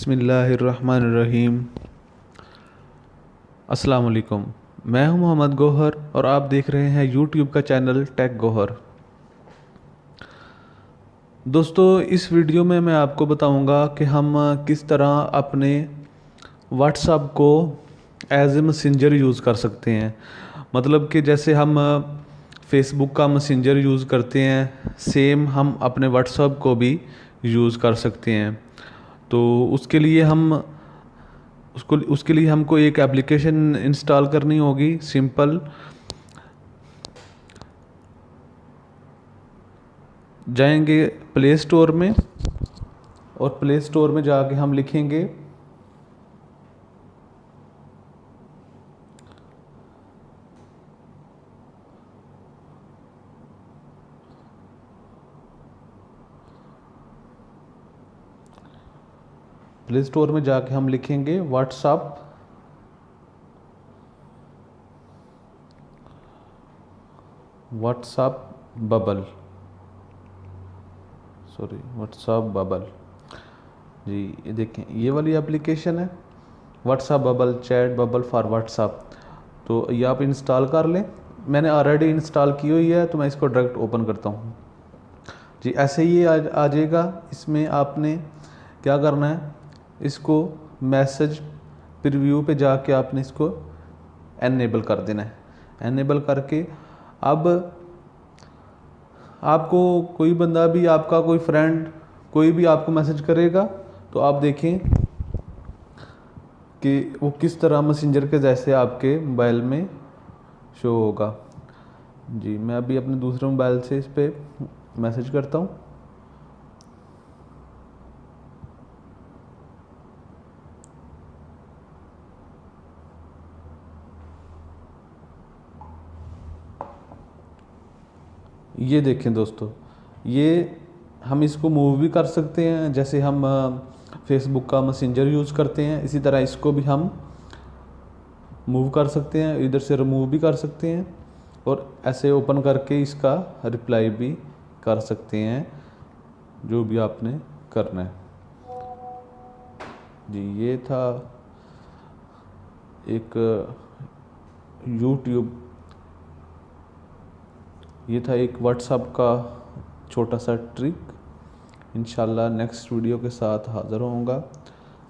बिस्मिल्लाहिर्रहमानिर्रहीम। अस्सलाम वालेकुम। मैं हूं मोहम्मद गौहर और आप देख रहे हैं यूट्यूब का चैनल टेक गौहर। दोस्तों, इस वीडियो में मैं आपको बताऊंगा कि हम किस तरह अपने व्हाट्सएप को एज ए मैसेंजर यूज़ कर सकते हैं। मतलब कि जैसे हम फेसबुक का मैसेंजर यूज़ करते हैं, सेम हम अपने व्हाट्सएप को भी यूज़ कर सकते हैं। तो उसके लिए हमको एक एप्लीकेशन इंस्टॉल करनी होगी। सिंपल जाएंगे प्ले स्टोर में और प्ले स्टोर में जाके हम लिखेंगे व्हाट्सएप बबल। जी, ये देखें, ये वाली एप्लीकेशन है WhatsApp bubble, chat bubble for WhatsApp. तो ये आप इंस्टॉल कर लें। मैंने ऑलरेडी इंस्टॉल की हुई है, तो मैं इसको डायरेक्ट ओपन करता हूँ। जी, ऐसे ही आ जाएगा। इसमें आपने क्या करना है, इसको मैसेज प्रीव्यू पे जाके आपने इसको एनेबल कर देना है। एनेबल करके अब आपको कोई बंदा भी, आपका कोई फ्रेंड, कोई भी आपको मैसेज करेगा तो आप देखें कि वो किस तरह मैसेंजर के जैसे आपके मोबाइल में शो होगा। जी, मैं अभी अपने दूसरे मोबाइल से इस पर मैसेज करता हूँ। ये देखें दोस्तों, ये हम इसको मूव भी कर सकते हैं। जैसे हम फेसबुक का मैसेंजर यूज़ करते हैं, इसी तरह इसको भी हम मूव कर सकते हैं, इधर से रिमूव भी कर सकते हैं और ऐसे ओपन करके इसका रिप्लाई भी कर सकते हैं, जो भी आपने करना है। जी, ये था एक व्हाट्सएप का छोटा सा ट्रिक। इंशाल्लाह नेक्स्ट वीडियो के साथ हाज़िर होऊंगा।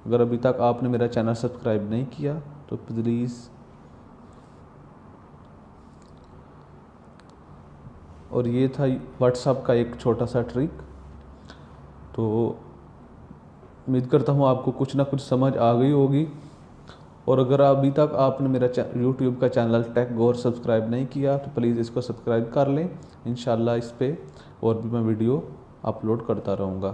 अगर अभी तक आपने मेरा चैनल सब्सक्राइब नहीं किया तो प्लीज़, और ये था व्हाट्सएप का एक छोटा सा ट्रिक। तो उम्मीद करता हूँ आपको कुछ ना कुछ समझ आ गई होगी। और अगर अभी तक आपने मेरा यूट्यूब का चैनल टेक गौहर सब्सक्राइब नहीं किया तो प्लीज़ इसको सब्सक्राइब कर लें। इंशाल्लाह इस पर और भी मैं वीडियो अपलोड करता रहूँगा।